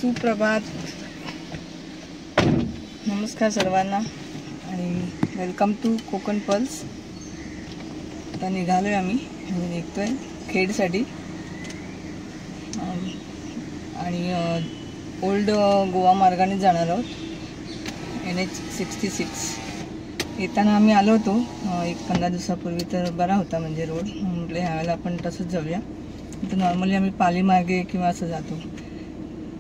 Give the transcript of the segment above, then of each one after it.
सुप्रभात, नमस्कार सर्वांना आणि वेलकम टू कोकण पल्स. आता निघालोय आम्ही निघतोय खेडसाठी आणि ओल्ड गोवा मार्गाने जाणार आहोत. NH66 येताना आम्ही आलो होतो एक 15 दिवसापूर्वी, तर बरा होता म्हणजे रोड. म्हटलं ह्यावेळेला आपण तसंच जाऊया. तर नॉर्मली आम्ही पाली मार्गे किंवा असं जातो.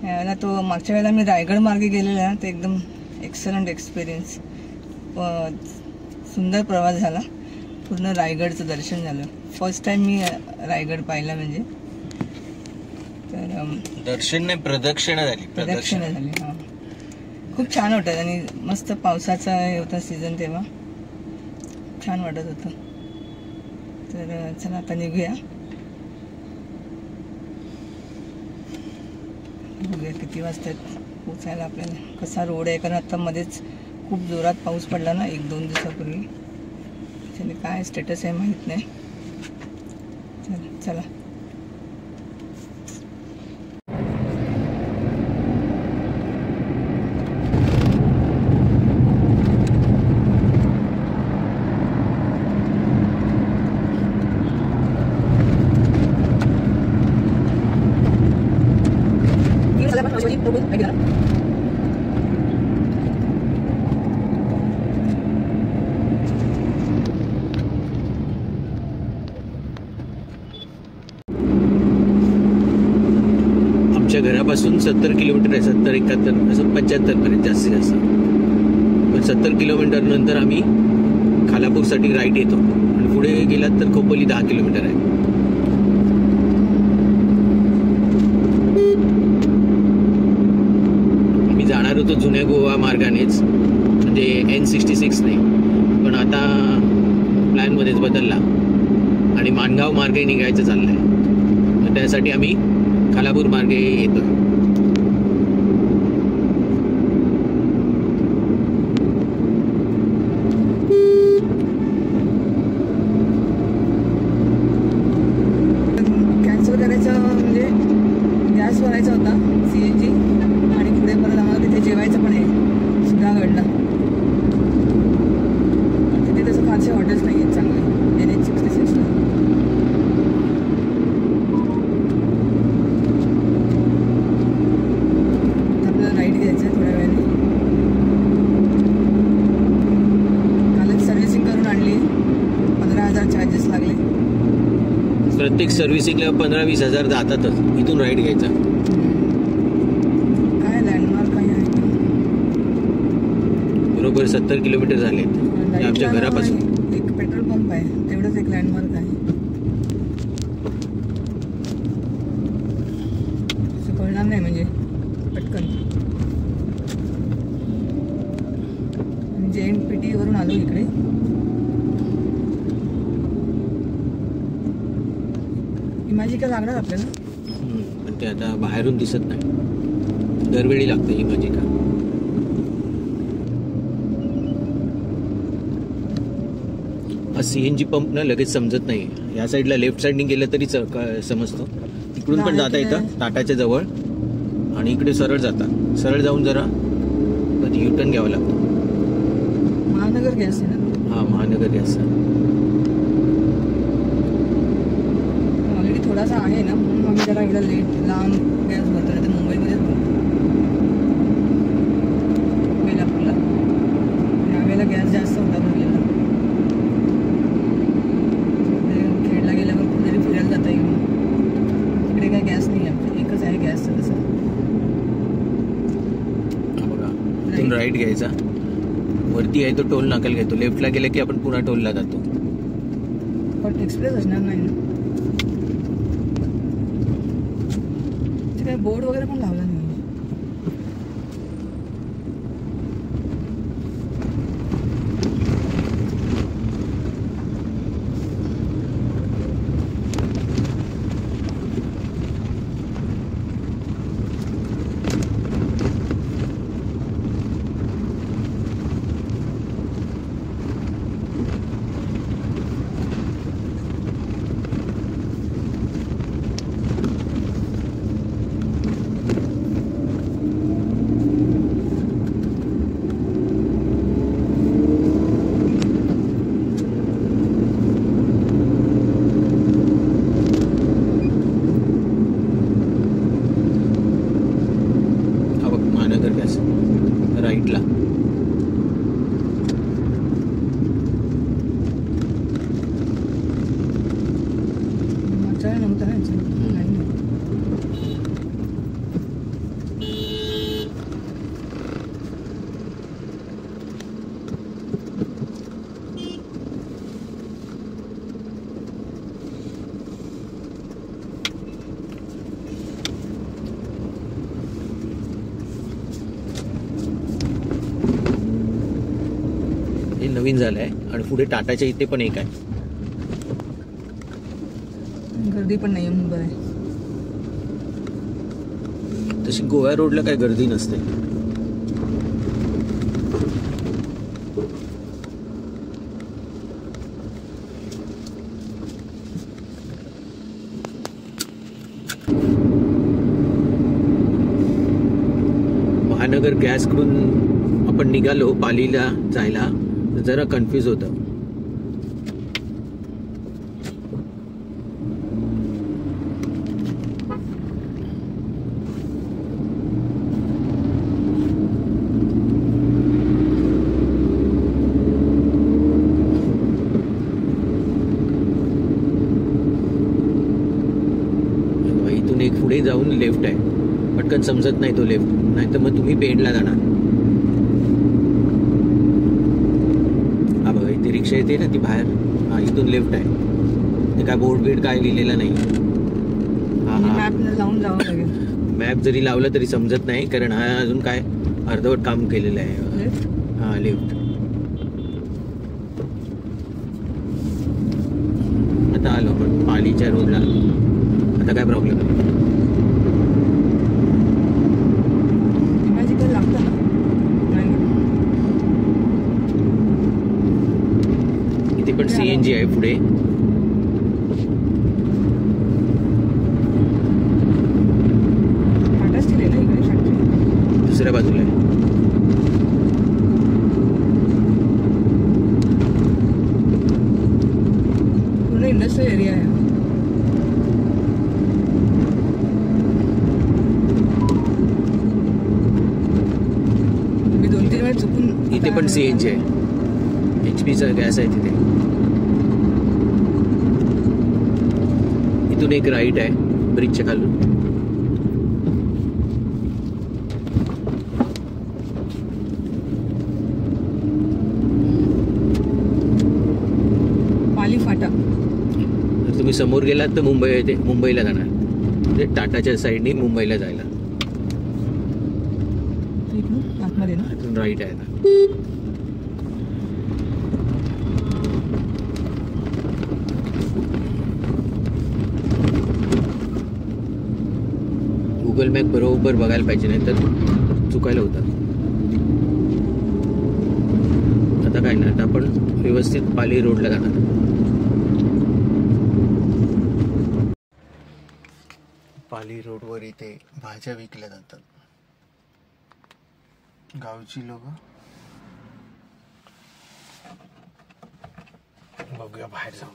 यावेळेला तो मागच्या वेळेला मी रायगड मार्गे गेलेला ना, तर एकदम एक्सलंट एक्सपिरियन्स, सुंदर प्रवास झाला. पूर्ण रायगडचं दर्शन झालं. फर्स्ट टाइम मी रायगड पाहिला म्हणजे. तर दर्शन नाही, प्रदक्षिणा झाली. हां, खूप छान वाटत आणि मस्त पावसाचा होता सीझन, तेव्हा छान वाटत होतं. तर चला आता निघूया, बघूया किती वाजतात पोचायला आपल्याला. कसा रोड आहे, कारण आता मध्येच खूप जोरात पाऊस पडला ना 1-2 दिवसापूर्वी. त्याने काय स्टेटस आहे माहीत नाही. चला आमच्या घरापासून 70 किलोमीटर आहे. 70-71 असं 75 पर्यंत जास्तीत जास्त. पण 70 किलोमीटर नंतर आम्ही खालापूरसाठी राईट येतो आणि पुढे गेलात तर खोपोली 10 किलोमीटर आहे. आम्ही जाणार होतो जुन्या गोवा मार्गानेच, म्हणजे N66 ने, पण आता प्लॅन मध्येच बदलला आणि माणगाव मार्गे निघायचं चाललंय. तर त्यासाठी आम्ही खालापूर मार्गे येतो. कॅन्सल करायचं म्हणजे गॅस भरायचा होता CNG, आणि पुढे परत आम्हाला तिथे जेवायचं पण आहे सुधागडला. तिथे तसं फारसे हॉटेल्स नाही आहेत चांगले NH66 ला. प्रत्येक सर्व्हिसिंगला 15-20 हजार जातातच. इथून राईड घ्यायचा. काय लँडमार्क काय आहे? बरोबर 70 किलोमीटर झाले आमच्या घरापासून. एक पेट्रोल पंप आहे, तेवढंच एक लँडमार्क आहे. असं कळणार नाही म्हणजे पटकन. JNPT वरून आलो इकडे. इमॅजिका लागणार आपल्याला, पण ते आता बाहेरून दिसत नाही. दरवेळी लागतं इमॅजिका. CNG पंप ना लगेच समजत नाही. या साईडला लेफ्ट साईडने गेलं तरी समजतं. इकडून पण जाता येतं टाटाच्या जवळ, आणि इकडे सरळ जातात. सरळ जाऊन जरा कधी युटर्न घ्यावं लागतं. महानगर गॅस आहे ना? हां, महानगर गॅस थोडासा आहे ना, म्हणून आम्ही जरा एवढा लांब गॅस भरतो. नाही तर मुंबईमध्येच भरतो बेलापूरला. यावेळेला गॅस जास्त होता भरलेला. खेडला गेल्यावर कुठेतरी फिरायला जाता येईल. तिकडे काय गॅस नाही आहे, एकच आहे गॅसचं. तसं बघा, राईट घ्यायचा. वरती आहे तो टोल नाक्याला घेतो. लेफ्टला गेलं की आपण पुन्हा टोलला जातो. पण एक्सप्रेस असणार नाही ना? काय बोर्ड वगैरे पण लावला नाही. नवीन झालाय आणि पुढे टाटाच्या इथे पण एक आहे. गर्दी पण नाही म्हणून बरं आहे. तशी गोवा रोडला काही गर्दी नसते. महानगर गॅसकडून आपण निघालो पालीला जायला तर जरा कन्फ्यूज होतं. इथून एक पुढे जाऊन लेफ्ट आहे. पटकन समजत नाही तो लेफ्ट, नाही तर मग तुम्ही पेणला जाणार. हा बघा इथे रिक्षा येते ना ती बाहेर. हा इथून लेफ्ट आहे. ते काय बोर्ड बीड काय लिहिलेलं नाही. हा हा मॅप लावून जावं लागेल. मॅप जरी लावला तरी समजत नाही कारण हा अजून काय अर्धवट काम केलेलं आहे. हा लेफ्ट. आता आलो पण पालीच्या रोडला. आता काय प्रॉब्लेम नाही. इथे पण CNG आहे पुढे. दुसऱ्या बाजूला आहे. पूर्ण इंडस्ट्रियल एरिया आहे. मी 2-3 वेळा चुकून. इथे पण CNG आहे. HP चा गॅस आहे तिथे. इथून एक राईट आहे ब्रिजच्या खालून. पाली फाटा. जर तुम्ही समोर गेलात तर मुंबईला जाणार. म्हणजे टाटाच्या साईडनी मुंबईला जायला. आतमध्ये ना इथून राईट आहे ना. गुगल मॅप बरोबर बघायला पाहिजे, नाही तर चुकायला होतात. आता काय नाही, आता आपण व्यवस्थित पाली रोडला जाणार. पाली रोडवर इथे भाज्या विकल्या जातात. गावची लोक. बघूया बाहेर जाऊन.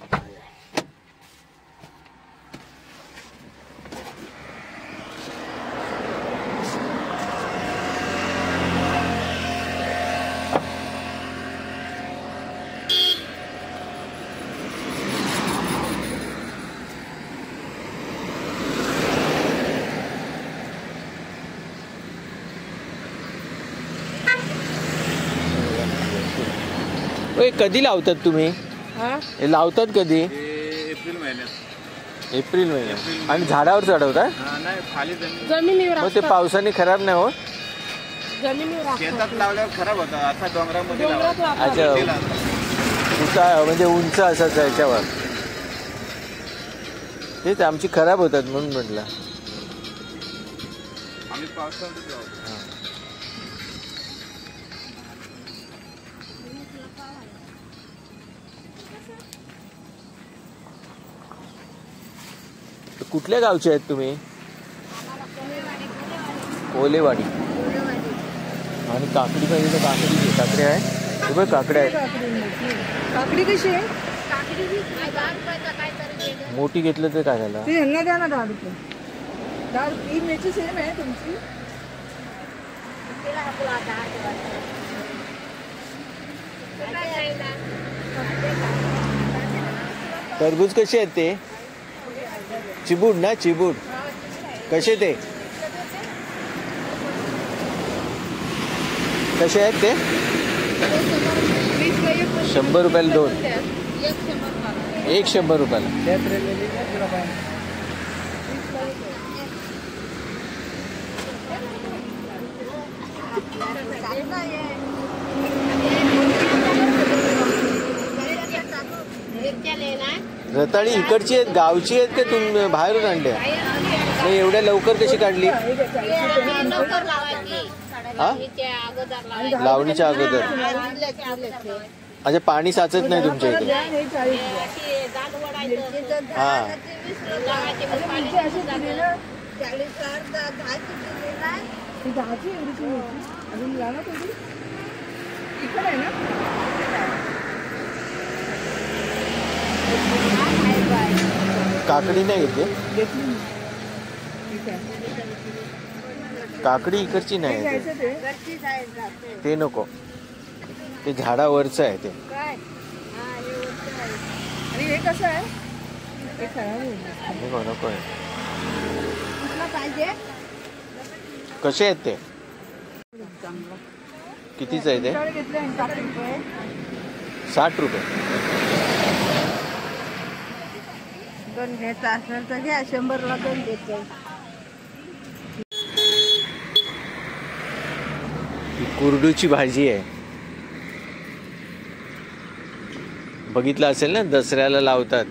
कधी लावतात तुम्ही? हे लावतात कधी? एप्रिल महिन्यात. आणि झाडावर चढवतात? जमिनीवर. मग ते पावसाने खराब नाही होत? जमिनीवर शेतात लावल्यावर खराब होतं. आता डोंगरामध्ये अच्छा, म्हणजे उंच असायचं याच्यावर. तेच आमची खराब होतात म्हणून म्हटलं. आम्ही पावसाळ्यात लावतो. कुठल्या गावचे आहेत तुम्ही? कोलेवाडी. आणि काकडी पाहिजे तर काकडी आहे. बघ काकड्या आहेत. काकडी कशी आहे? मोठी घेतलं तर काय झालं? ते यांना द्या ना 10 रुपये. 10 ही मिरची सेम आहे तुमची? टरबूज कसे आहेत ते? चिबूड ना, चिबूड कसे ते? कसे आहेत ते? 100 रुपयाला 2. एक 100 रुपयाला. रताळी इकडची आहेत, गावची आहेत का तुम्ही बाहेरून आणल्या? नाही, एवढ्या लवकर कशी काढली? हा, लावणीच्या अगोदर. अच्छा, पाणी साचत नाही तुमच्या इथे? हा, काकडी नाही घेतली? काकडी इकडची नाही, ते नको, ते झाडावरचं आहे ते. हे कसं आहे? नको आहे. कसे आहेत ते? कितीच आहे ते? 60 रुपये. दोन घ्यायचा असेल तर घ्या, 100ला 2 देतो. ही कुरडूची भाजी आहे, बघितलं असेल ना, दसऱ्याला लावतात.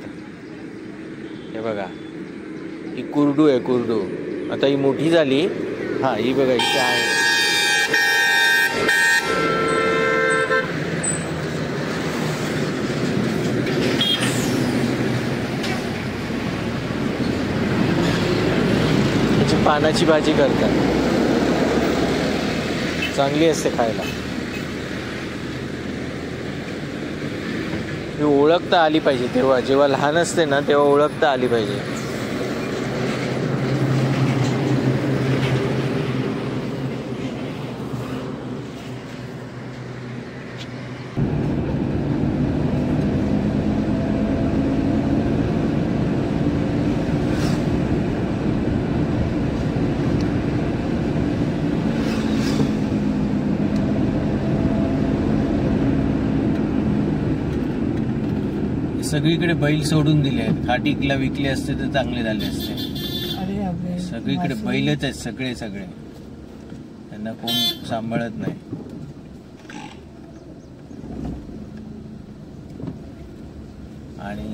हे बघा, ही कुरडू आहे, कुरडू. आता ही मोठी झाली. हा, ही बघा इथे आहे. त्याची पानाची भाजी करतात, चांगली असते खायला. ही ओळखता आली पाहिजे तेव्हा, जेव्हा लहान असते ना तेव्हा ओळखता आली पाहिजे. सगळीकडे बैल सोडून दिले आहेत. खाटीकला विकले असते तर चांगले झाले असते. सगळीकडे बैलच आहेत, सगळे सगळे. त्यांना कोण सांभाळत नाही. आणि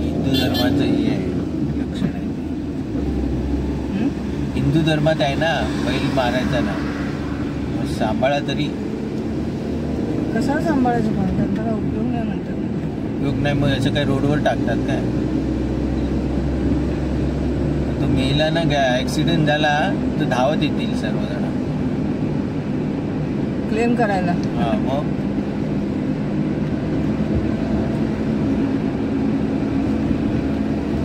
हिंदू धर्माचं हे आहे, लक्षण आहे. हिंदू धर्मात आहे ना, बैल मारायचा ना, सांभाळा तरी. कसा सांभाळायचं? पण त्याला उपयोग नाही म्हणतात. उपयोग नाही, मग याचं काय रोडवर टाकतात काय? तो मेला ना, ऍक्सिडेंट झाला तर धावत येतील सर्वजण क्लेम करायला. हा, मग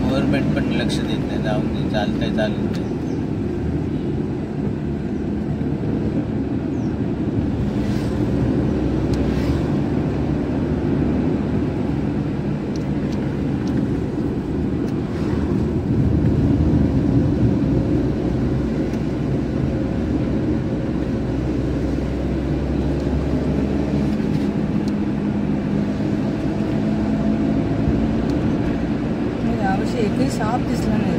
गव्हर्नमेंट पण लक्ष देत नाही. जाऊन दे, चालतंय चालतंय. एकही साप दिसला नाही.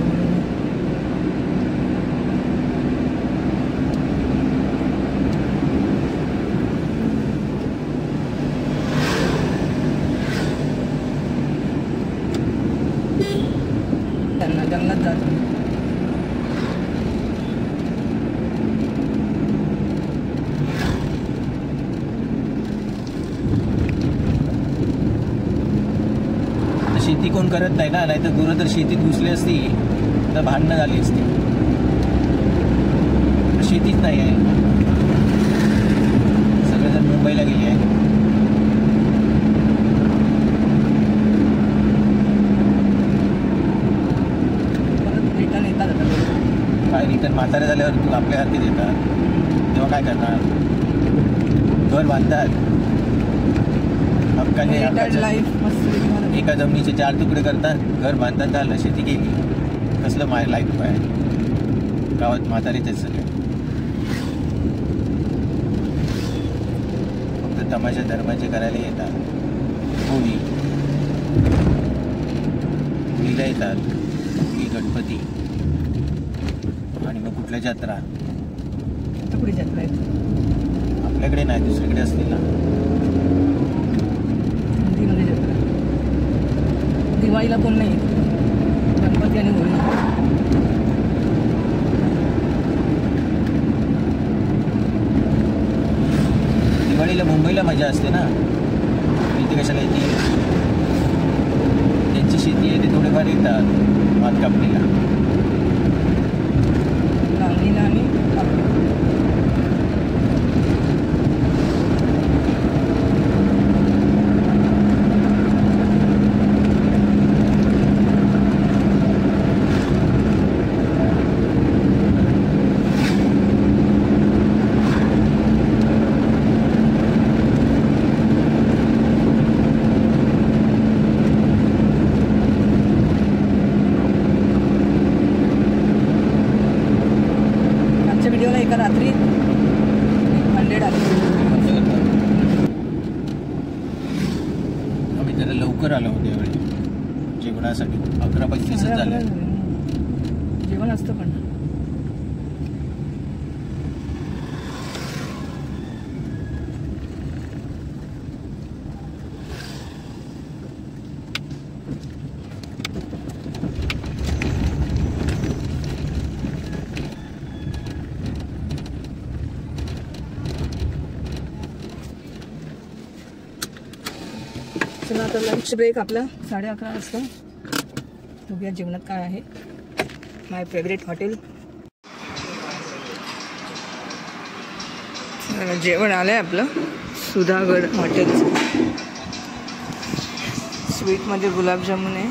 त्यांना जंगलात जातो. शेती कोण करत नाही ना, नाही तर गुरं तर शेतीत घुसली असती तर भांडणं झाली असती. शेतीच नाही आहे, सगळेजण मुंबईला गेले आहे. रिटर्न येतात. काय रिटर्न म्हातारे झाल्यावर तू आपल्या हाती देतात तेव्हा काय करणार? घर बांधतात हक्काने. एका जमिनीचे 4 तुकडे करतात, घर बांधतात, झालं, शेती केली. कसलं लाईफ आहे? गावात म्हातारीच आहेत सगळे. फक्त तमाशा धर्माचे करायला येतात. होळी, होळीला येतात, होळी, गणपती आणि मग कुठल्या जत्रा. कुठे जत्रा आहे? आपल्याकडे नाही, दुसरीकडे असतील ना. दिवाळीला कोण नाही येत. गणपती आणि होळी. दिवाळीला मुंबईला मजा असते ना, इथे कशाला येते. त्यांची शेती आहे ते थोडेफार येतात भात कापणीला. लावणीला आणि कापणी. व्हिडिओला एका रात्री 100 आले. आम्ही जरा लवकर आलो होतो यावेळी जेवणासाठी. 11:25 झालं. जेवण असतं पण. चला आता लंच ब्रेक आपला 11:30 वाजता. बघूया जेवणात काय आहे. माय फेवरेट हॉटेल. जेवण आलंय आपलं सुधागड हॉटेलचं. स्वीटमध्ये गुलाबजामुन आहे,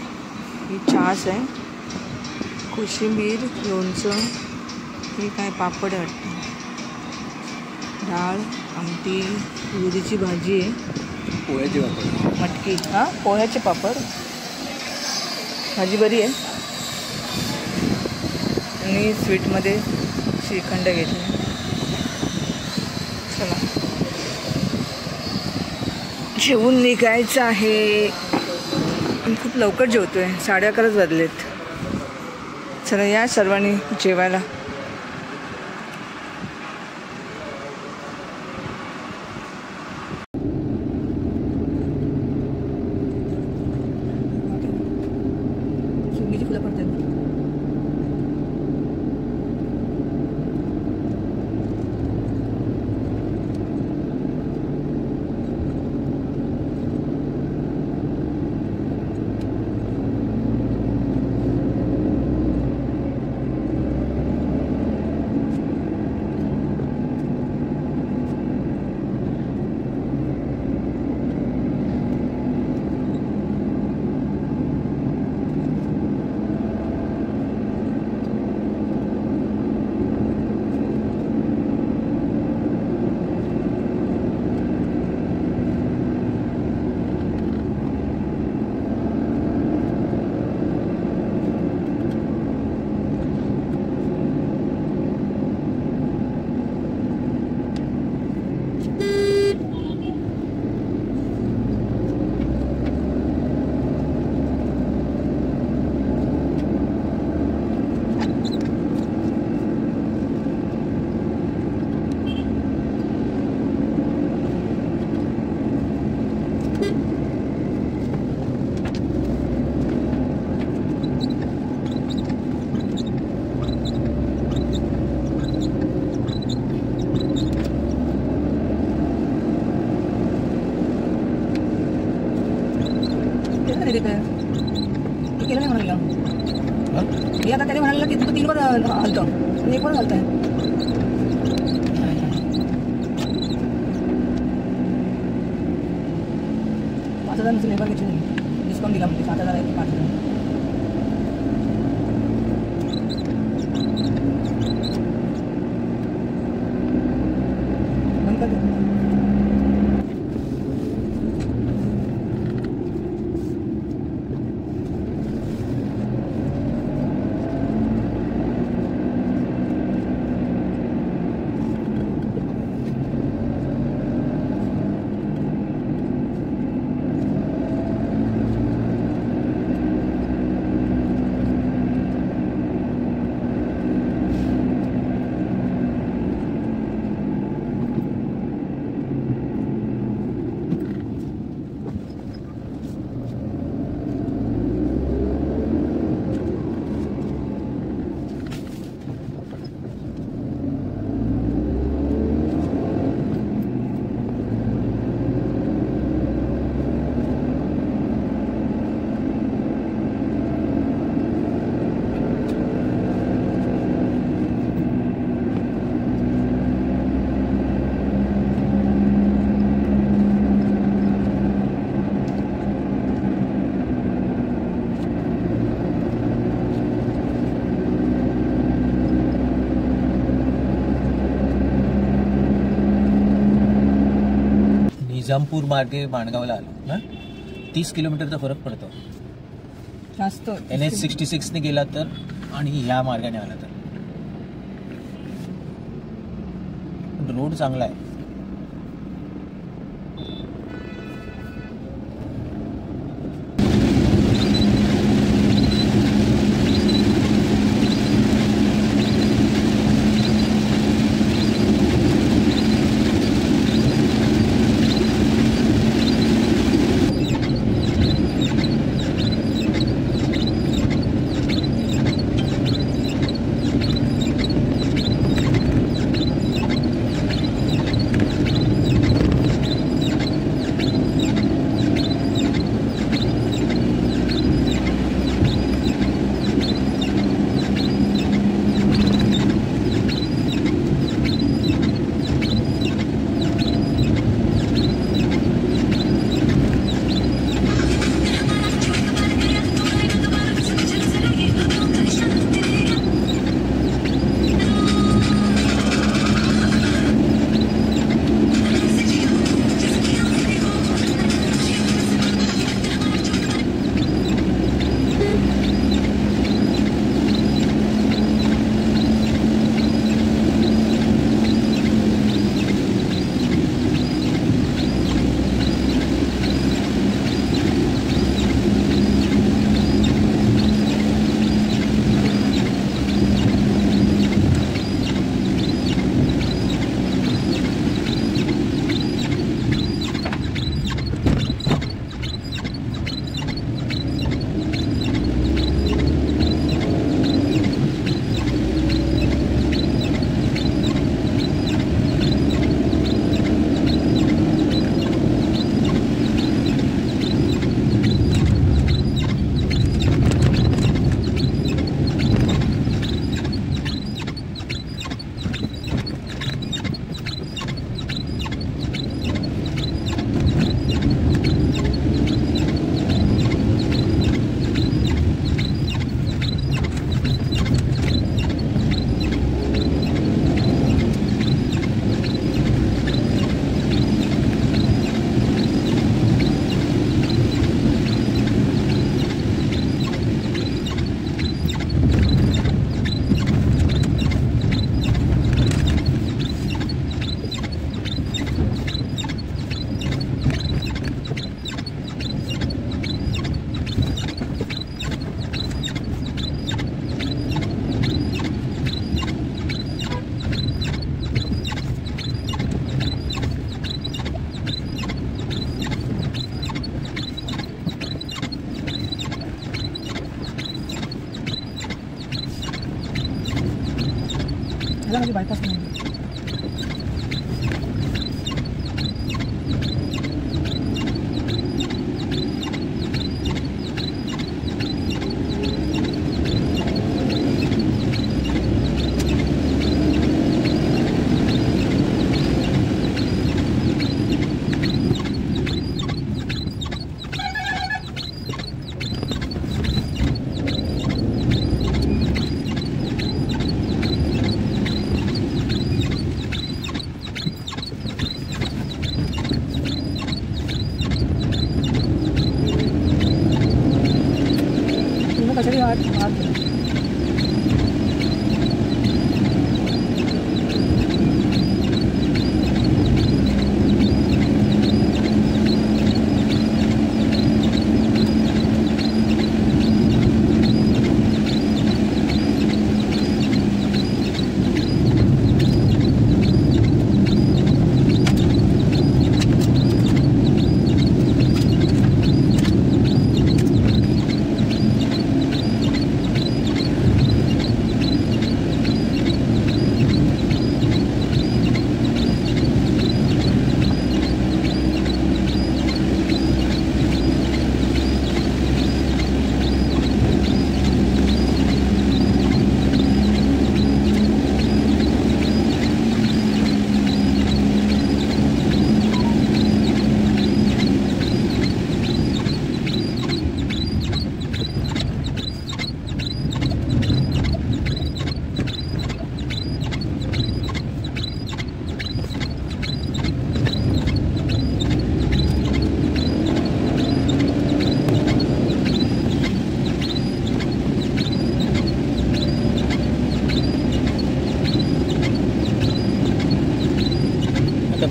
ही छास आहे, कोशिंबीर, लोणचं, हे काय पापड आहे वाटतं, डाळ, आमटी, तुरीची भाजी आहे, पोह्याची वापर मटकी, हां पोह्याचे पापड, भाजी बरी आहे. आणि स्वीटमध्ये श्रीखंड घेतलं. चला जेवून निघायचं आहे. आणि खूप लवकर जेवतोय, 11:30 वाजलेत. चला या सर्वांनी जेवायला. फुलं पडतात. केलं नाही म्हणाला हे आता त्याने म्हणाला की तू 3 वर हलतो, 1 वर हलतोय. $5,000 लेबर घ्यायची नाही, डिस्काउंट दिला म्हणजे 7,000 आहे 5,000. बंद कर. इजामपूर मार्गे माणगावला आलो ना, 30 किलोमीटरचा फरक पडतो. जास्त NH66 ने गेला तर आणि ह्या मार्गाने आला तर. रोड चांगला आहे. ह्याला म्हणजे बायपास नाही.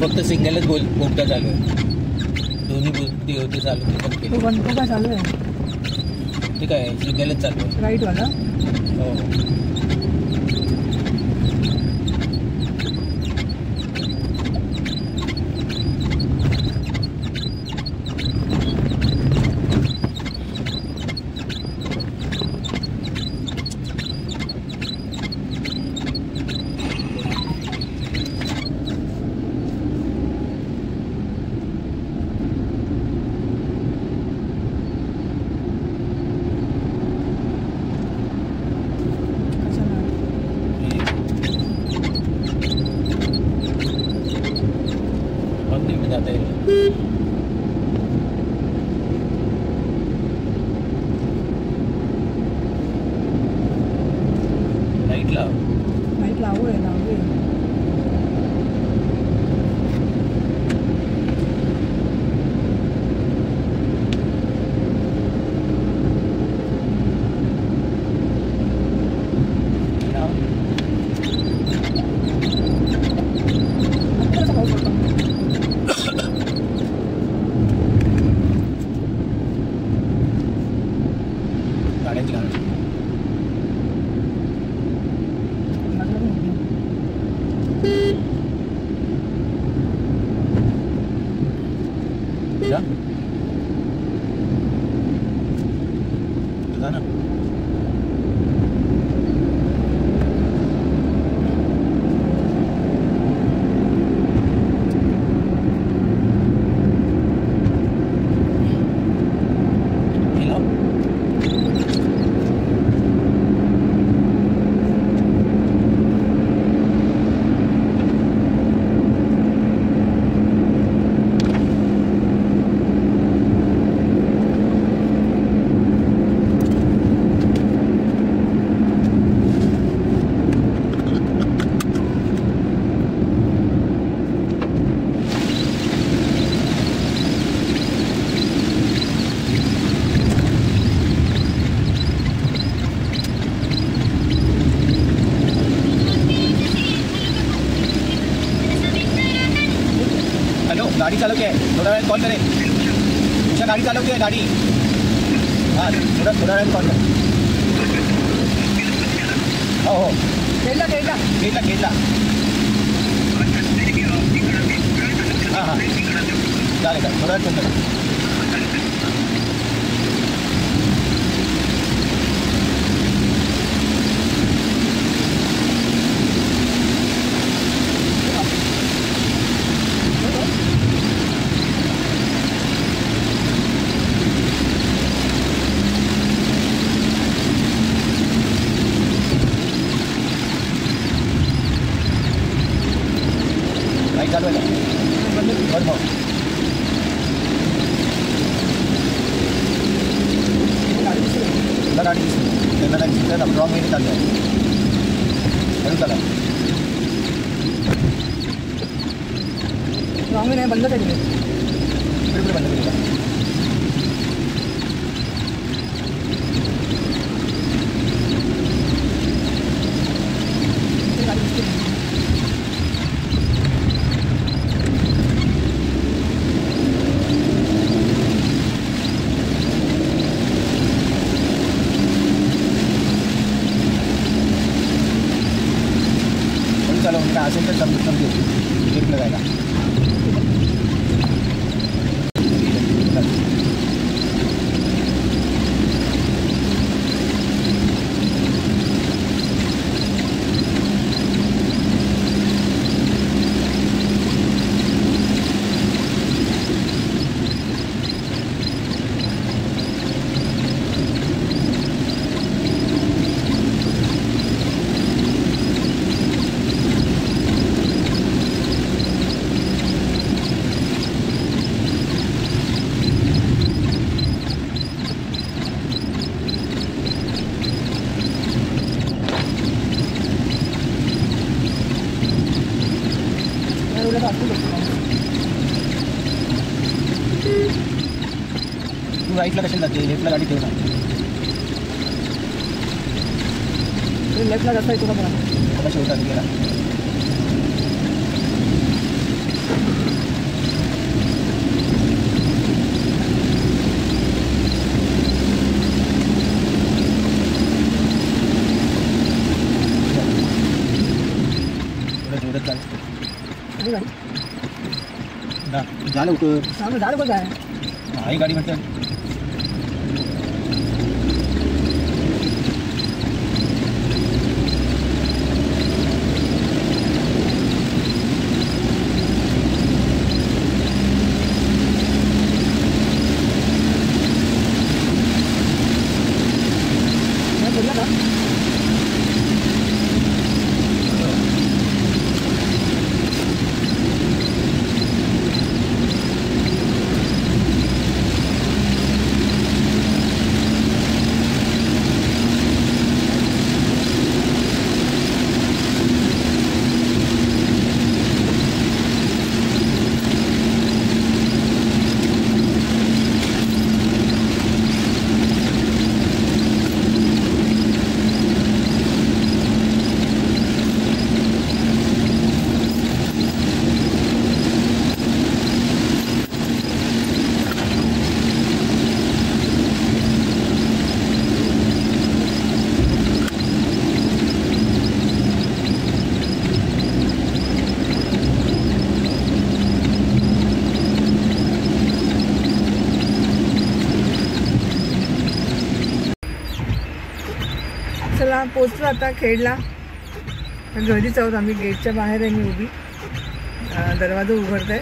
फक्त सिंगलच बोगदा चालू आहे. दोन्ही बोगदे होते चालू ते पण केले. तो बनतो का चालू आहे? ते काय सिंगलच चालू आहे. राईटवाला? हो. लाईट लावू आहे. गाड़ी चालक है, थोड़ा वेळ कॉल करें. उषा गाड़ी चालक है गाड़ी. हाँ थोड़ा वेळ कॉल करें. हो हो केला हाँ चालेल का थोड़ा वेळ फोन करें. चालू आहे बरं भाऊ. गाडी दिसली त्यांना नाही दिसलं ना. रॉंग वेने चालू आहे. हळू चला. रॉंग नाही बंद केली. इकडे बंद केली का? असेल तर समजू लेफ्टला जायला. तू राईटला कशाला जाते? लेफ्टला गाडी ठेव ना. लेफ्टला जाता येतो का मला? शेवटात गेला. पडत काय झालं उठं झालं बघ आहे आई गाडी म्हणतात चला पोचलो आता खेडला. घरीच आहोत आम्ही. गेटच्या बाहेर आहे मी उभी. दरवाजा उघडत आहे.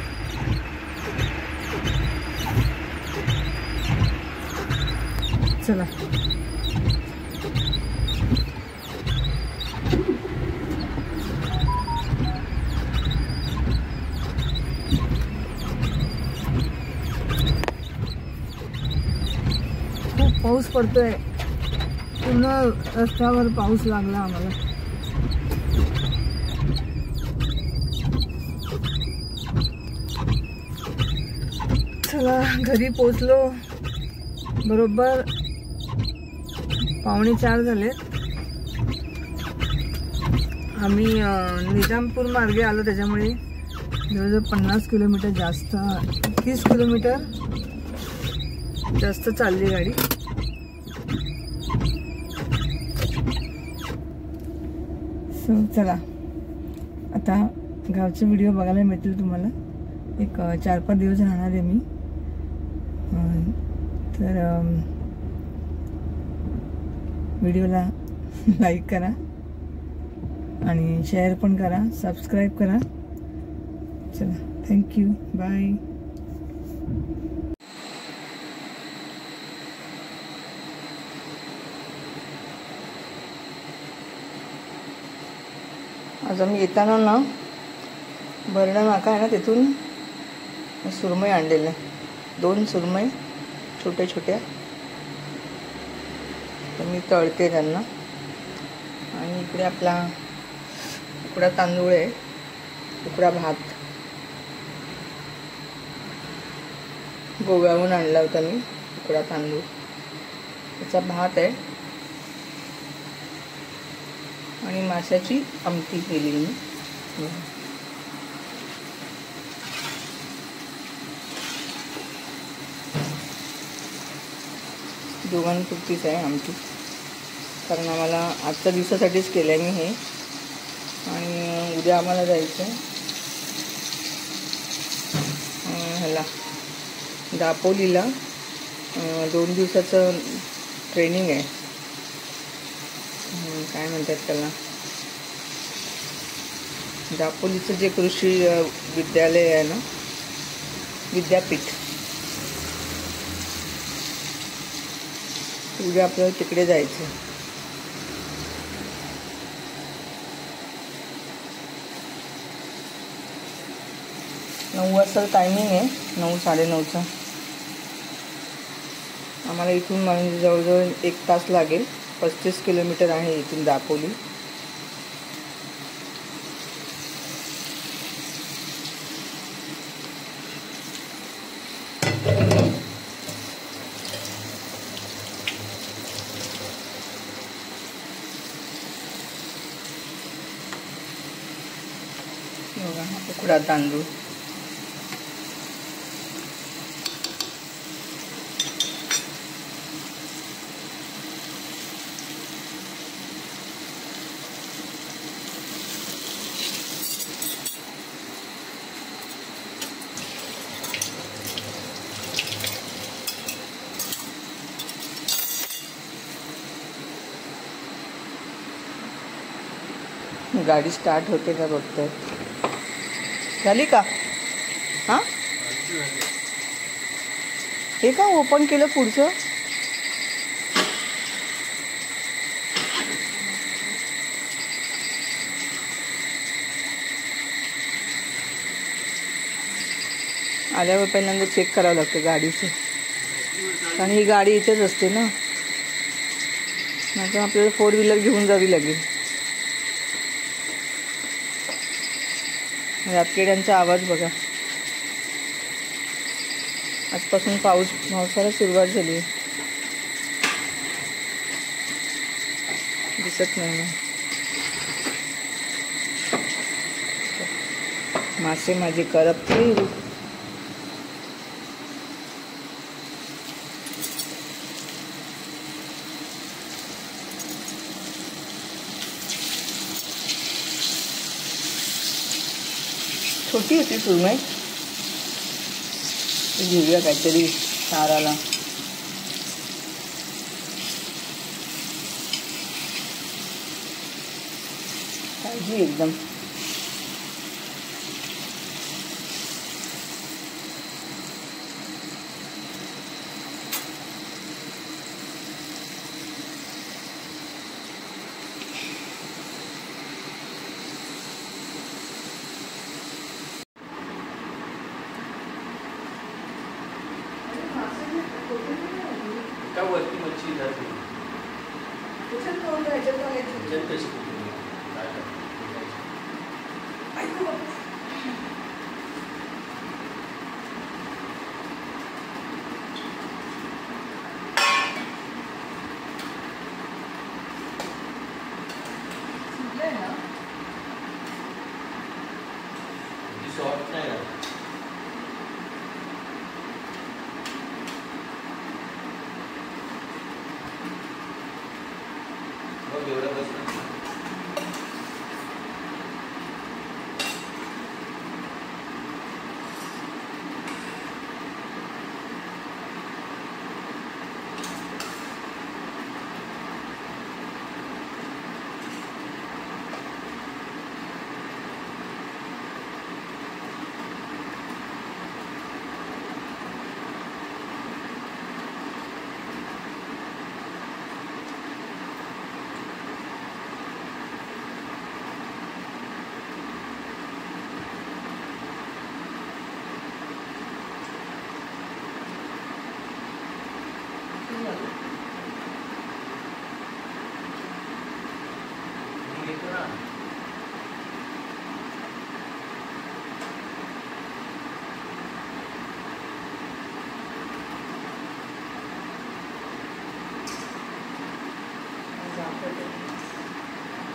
चला खूप पाऊस पडतोय. पूर्ण रस्त्यावर पाऊस लागला आम्हाला. चला घरी पोचलो. बरोबर 3:45 झाले. आम्ही निजामपूर मार्गे आलो त्याच्यामुळे जवळजवळ 50 किलोमीटर जास्त 30 किलोमीटर जास्त चालली गाडी. चला आता गावचे व्हिडिओ बघायला मिळतील तुम्हाला. एक 4-5 दिवस राहणार आहे मी. तर व्हिडिओला लाईक करा आणि शेअर पण करा. सबस्क्राईब करा. चला थँक्यू. बाय. आज आम्ही येताना ना भरणा नाका आहे ना तिथून सुरमई आणलेलं आहे. 2 सुरमई छोट्या छोट्या. तर मी तळते त्यांना. आणि इकडे आपला उकडा तांदूळ आहे. उकडा भात गोव्याहून आणला होता मी. उकडा तांदूळ त्याचा भात आहे. आणि माशाची आमटी केली मी. दोघांपुरतीच आहे आमटी. कारण आम्हाला आजच्या दिवसासाठीच केलं आहे मी हे. आणि उद्या आम्हाला जायचं आहे ह्याला दापोलीला. 2 दिवसाचं ट्रेनिंग आहे. काय म्हणतात त्याला, दापोलीचं जे कृषी विद्यालय आहे ना, विद्यापीठ, उद्या आपल्याला तिकडे जायचं. 9 वाजता टायमिंग आहे. 9-9:30चा. आम्हाला इथून म्हणजे जवळजवळ 1 तास लागेल. 35 किलोमीटर आहे इथून दापोली. बघा उकडा तांदूळ. गाडी स्टार्ट होते का बघताय. झाली का? हां हे का ओपन केलं पुढचं? आल्यावर पहिल्यांदा चेक करावं लागतं गाडीचं, कारण ही गाडी इथेच असते ना, नंतर आपल्याला 4 व्हीलर घेऊन जावी लागेल. रातकिड्यांचा आवाज बघा. आजपासून पावसाला सुरुवात झाली. दिसत नाही ना मासे माझे करपतील. छोटी होती सुरमई, घेऊया काहीतरी साराला. ताजी एकदम. वरती मच्छी जाते शॉर्ट नाही राहत. एवढं बसलं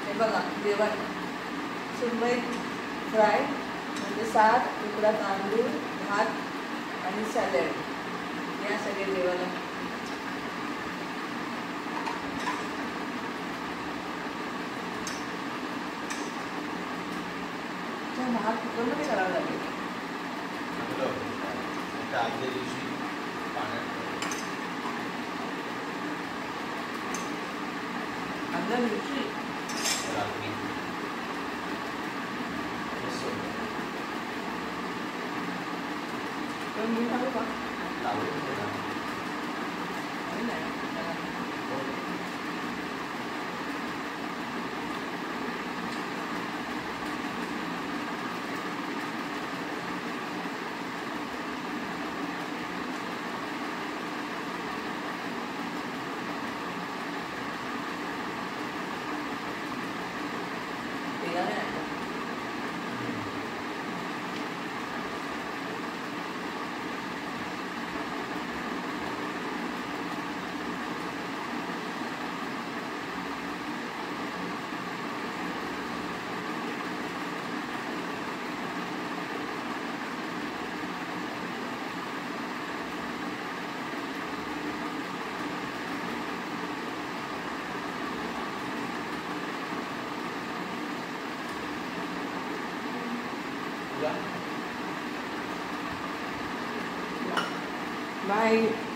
हे बघा जेवण. सुरमई फ्राय म्हणजे सार, तुकडा तांदूळ, भात आणि सॅलड, या सगळे जेवायला. भात कुकरमध्ये करावं लागेल. आदल्या दिवशी पाण्यात आदल्या दिवशी रात्री पण मी सांगू का? Bye.